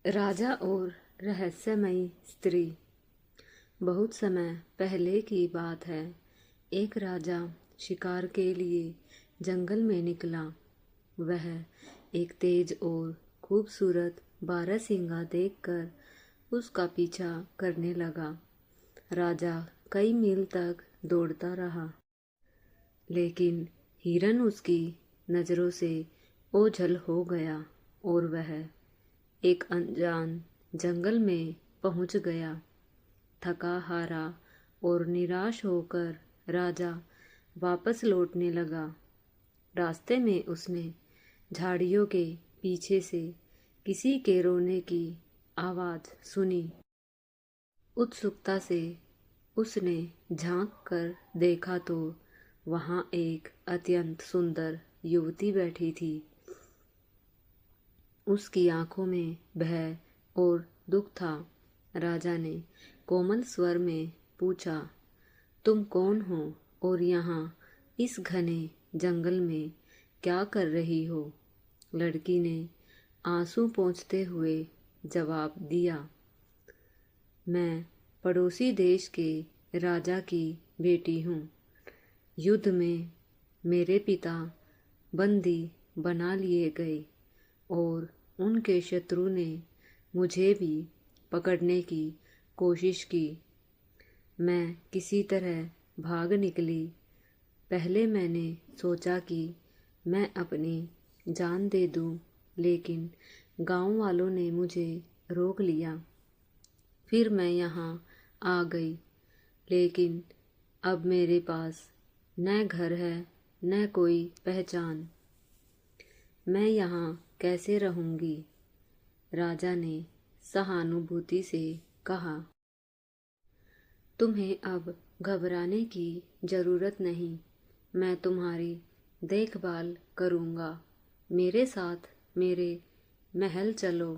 राजा और रहस्यमयी स्त्री। बहुत समय पहले की बात है। एक राजा शिकार के लिए जंगल में निकला। वह एक तेज और खूबसूरत बारहसिंगा देखकर उसका पीछा करने लगा। राजा कई मील तक दौड़ता रहा, लेकिन हिरन उसकी नज़रों से ओझल हो गया और वह एक अनजान जंगल में पहुंच गया। थका हारा और निराश होकर राजा वापस लौटने लगा। रास्ते में उसने झाड़ियों के पीछे से किसी के रोने की आवाज़ सुनी। उत्सुकता से उसने झांक कर देखा तो वहाँ एक अत्यंत सुंदर युवती बैठी थी। उसकी आंखों में भय और दुख था। राजा ने कोमल स्वर में पूछा, तुम कौन हो और यहाँ इस घने जंगल में क्या कर रही हो? लड़की ने आंसू पोंछते हुए जवाब दिया, मैं पड़ोसी देश के राजा की बेटी हूँ। युद्ध में मेरे पिता बंदी बना लिए गए और उनके शत्रु ने मुझे भी पकड़ने की कोशिश की। मैं किसी तरह भाग निकली। पहले मैंने सोचा कि मैं अपनी जान दे दूं, लेकिन गांव वालों ने मुझे रोक लिया। फिर मैं यहाँ आ गई, लेकिन अब मेरे पास न घर है न कोई पहचान। मैं यहाँ कैसे रहूँगी? राजा ने सहानुभूति से कहा, तुम्हें अब घबराने की जरूरत नहीं। मैं तुम्हारी देखभाल करूँगा। मेरे साथ मेरे महल चलो।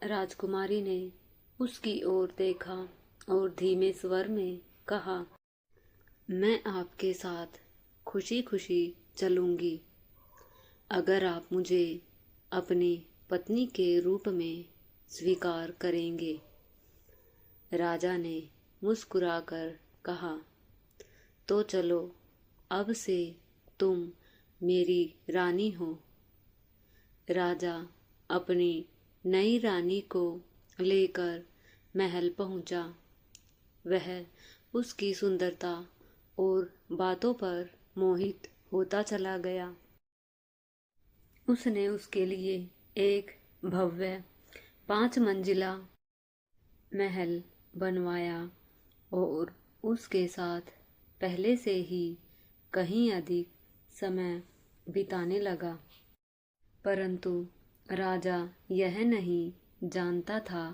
राजकुमारी ने उसकी ओर देखा और धीमे स्वर में कहा, मैं आपके साथ खुशी खुशी चलूँगी, अगर आप मुझे अपनी पत्नी के रूप में स्वीकार करेंगे। राजा ने मुस्कुराकर कहा, तो चलो, अब से तुम मेरी रानी हो। राजा अपनी नई रानी को लेकर महल पहुंचा। वह उसकी सुंदरता और बातों पर मोहित होता चला गया। उसने उसके लिए एक भव्य 5 मंजिला महल बनवाया और उसके साथ पहले से ही कहीं अधिक समय बिताने लगा। परंतु राजा यह नहीं जानता था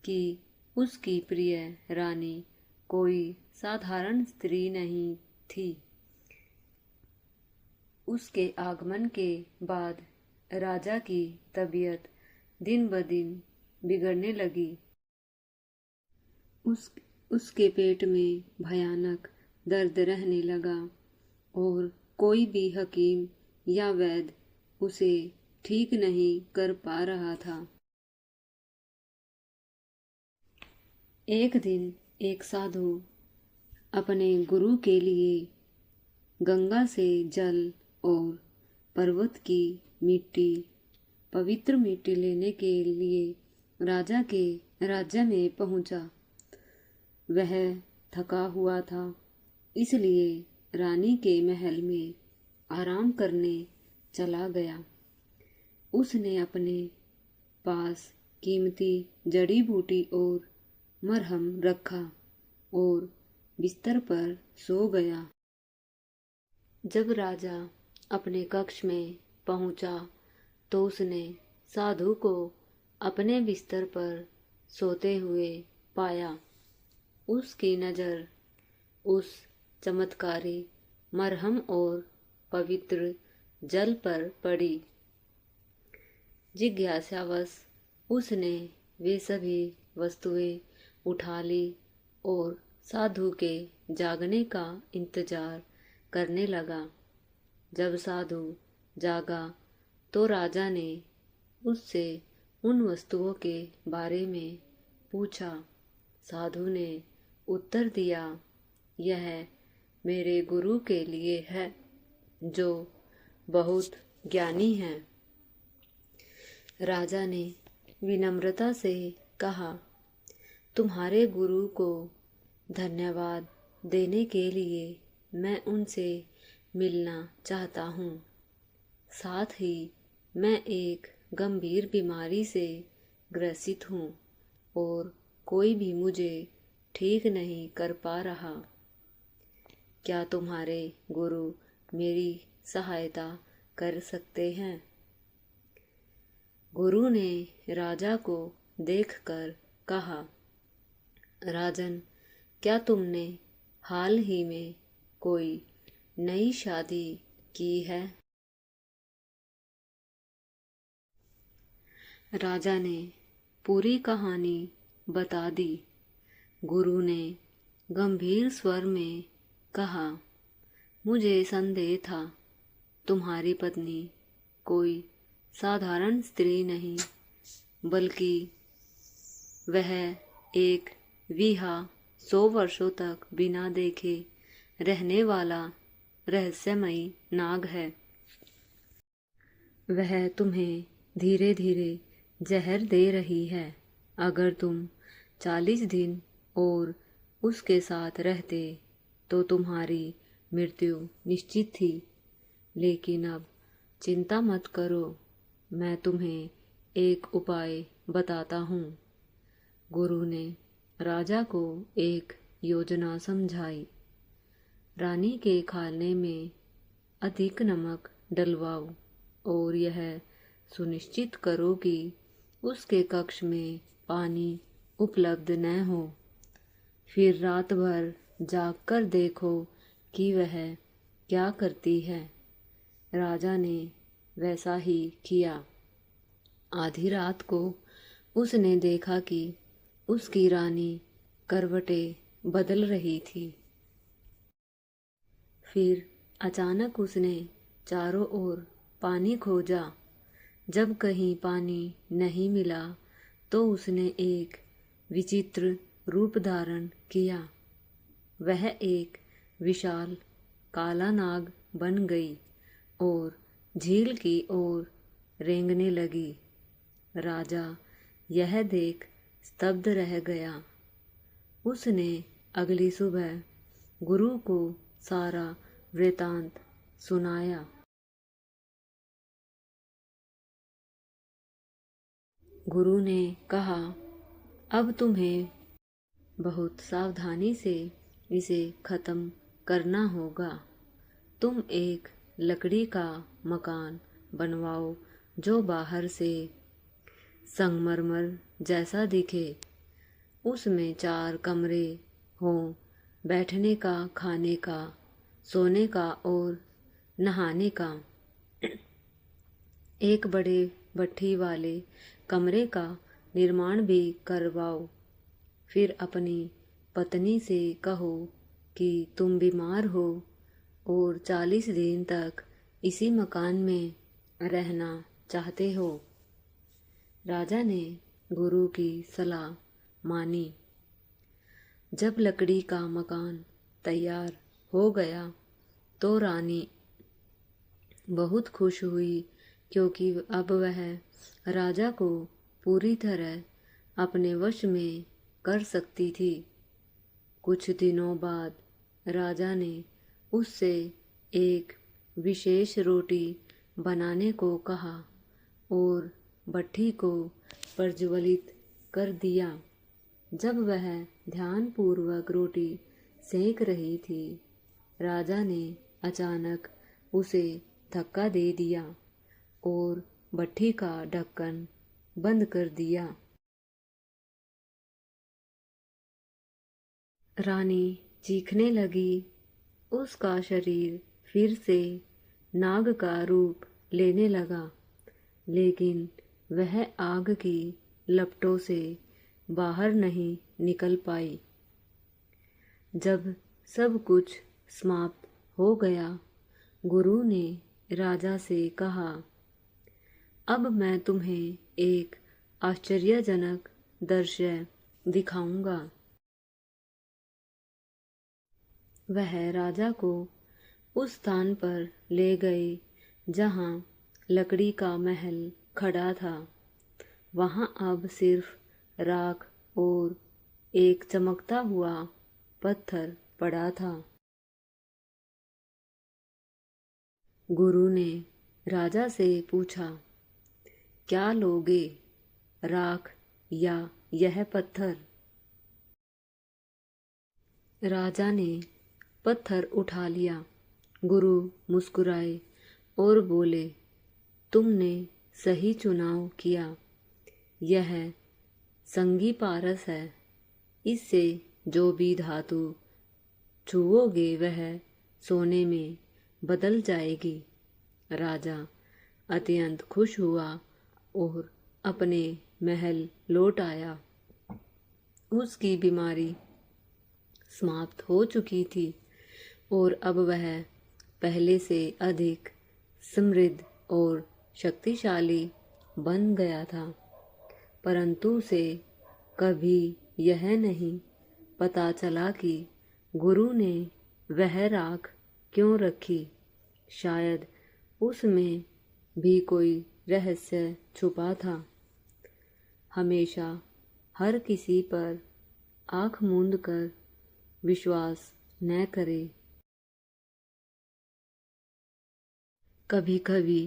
कि उसकी प्रिय रानी कोई साधारण स्त्री नहीं थी। उसके आगमन के बाद राजा की तबीयत दिन ब दिन बिगड़ने लगी। उसके पेट में भयानक दर्द रहने लगा और कोई भी हकीम या वैद्य उसे ठीक नहीं कर पा रहा था। एक दिन एक साधु अपने गुरु के लिए गंगा से जल और पर्वत की मिट्टी, पवित्र मिट्टी लेने के लिए राजा के राज्य में पहुंचा। वह थका हुआ था, इसलिए रानी के महल में आराम करने चला गया। उसने अपने पास कीमती जड़ी बूटी और मरहम रखा और बिस्तर पर सो गया। जब राजा अपने कक्ष में पहुंचा तो उसने साधु को अपने बिस्तर पर सोते हुए पाया। उसकी नज़र उस चमत्कारी मरहम और पवित्र जल पर पड़ी। जिज्ञासावश उसने वे सभी वस्तुएं उठा ली और साधु के जागने का इंतजार करने लगा। जब साधु जागा तो राजा ने उससे उन वस्तुओं के बारे में पूछा। साधु ने उत्तर दिया, यह मेरे गुरु के लिए है, जो बहुत ज्ञानी हैं। राजा ने विनम्रता से कहा, तुम्हारे गुरु को धन्यवाद देने के लिए मैं उनसे मिलना चाहता हूँ। साथ ही मैं एक गंभीर बीमारी से ग्रसित हूँ और कोई भी मुझे ठीक नहीं कर पा रहा। क्या तुम्हारे गुरु मेरी सहायता कर सकते हैं? गुरु ने राजा को देखकर कहा, राजन, क्या तुमने हाल ही में कोई नई शादी की है? राजा ने पूरी कहानी बता दी। गुरु ने गंभीर स्वर में कहा, मुझे संदेह था, तुम्हारी पत्नी कोई साधारण स्त्री नहीं, बल्कि वह एक विहा 100 वर्षों तक बिना देखे रहने वाला रहस्यमयी नाग है। वह तुम्हें धीरे धीरे जहर दे रही है। अगर तुम 40 दिन और उसके साथ रहते तो तुम्हारी मृत्यु निश्चित थी। लेकिन अब चिंता मत करो, मैं तुम्हें एक उपाय बताता हूँ। गुरु ने राजा को एक योजना समझाई। रानी के खाने में अधिक नमक डलवाओ और यह सुनिश्चित करो कि उसके कक्ष में पानी उपलब्ध न हो। फिर रात भर जागकर देखो कि वह क्या करती है। राजा ने वैसा ही किया। आधी रात को उसने देखा कि उसकी रानी करवटें बदल रही थी। फिर अचानक उसने चारों ओर पानी खोजा। जब कहीं पानी नहीं मिला तो उसने एक विचित्र रूप धारण किया। वह एक विशाल काला नाग बन गई और झील की ओर रेंगने लगी। राजा यह देख स्तब्ध रह गया। उसने अगली सुबह गुरु को सारा वृतांत सुनाया। गुरु ने कहा, अब तुम्हें बहुत सावधानी से इसे खत्म करना होगा। तुम एक लकड़ी का मकान बनवाओ जो बाहर से संगमरमर जैसा दिखे। उसमें 4 कमरे हों, बैठने का, खाने का, सोने का और नहाने का। एक बड़े भट्ठी वाले कमरे का निर्माण भी करवाओ। फिर अपनी पत्नी से कहो कि तुम बीमार हो और 40 दिन तक इसी मकान में रहना चाहते हो। राजा ने गुरु की सलाह मानी। जब लकड़ी का मकान तैयार हो गया तो रानी बहुत खुश हुई, क्योंकि अब वह राजा को पूरी तरह अपने वश में कर सकती थी। कुछ दिनों बाद राजा ने उससे एक विशेष रोटी बनाने को कहा और भट्ठी को प्रज्वलित कर दिया। जब वह ध्यानपूर्वक रोटी सेक रही थी, राजा ने अचानक उसे धक्का दे दिया और भट्ठी का ढक्कन बंद कर दिया। रानी चीखने लगी। उसका शरीर फिर से नाग का रूप लेने लगा, लेकिन वह आग की लपटों से बाहर नहीं निकल पाई। जब सब कुछ समाप्त हो गया, गुरु ने राजा से कहा, अब मैं तुम्हें एक आश्चर्यजनक दृश्य दिखाऊंगा। वह राजा को उस स्थान पर ले गए जहाँ लकड़ी का महल खड़ा था। वहाँ अब सिर्फ राख और एक चमकता हुआ पत्थर पड़ा था। गुरु ने राजा से पूछा, क्या लोगे, राख या यह पत्थर? राजा ने पत्थर उठा लिया। गुरु मुस्कुराए और बोले, तुमने सही चुनाव किया। यह संगी पारस है। इससे जो भी धातु छुओगे वह सोने में बदल जाएगी। राजा अत्यंत खुश हुआ और अपने महल लौट आया। उसकी बीमारी समाप्त हो चुकी थी और अब वह पहले से अधिक समृद्ध और शक्तिशाली बन गया था। परंतु उसे कभी यह नहीं पता चला कि गुरु ने वह राख क्यों रखी। शायद उसमें भी कोई रहस्य छुपा था। हमेशा हर किसी पर आँख मूंद कर विश्वास न करे। कभी कभी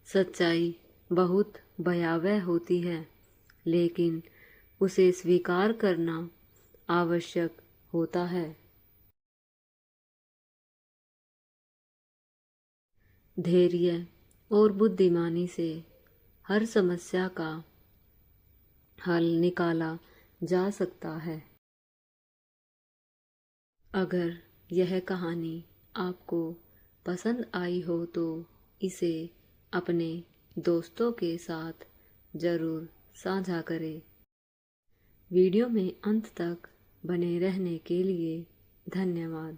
सच्चाई बहुत भयावह होती है, लेकिन उसे स्वीकार करना आवश्यक होता है। धैर्य और बुद्धिमानी से हर समस्या का हल निकाला जा सकता है। अगर यह कहानी आपको पसंद आई हो तो इसे अपने दोस्तों के साथ ज़रूर साझा करें। वीडियो में अंत तक बने रहने के लिए धन्यवाद।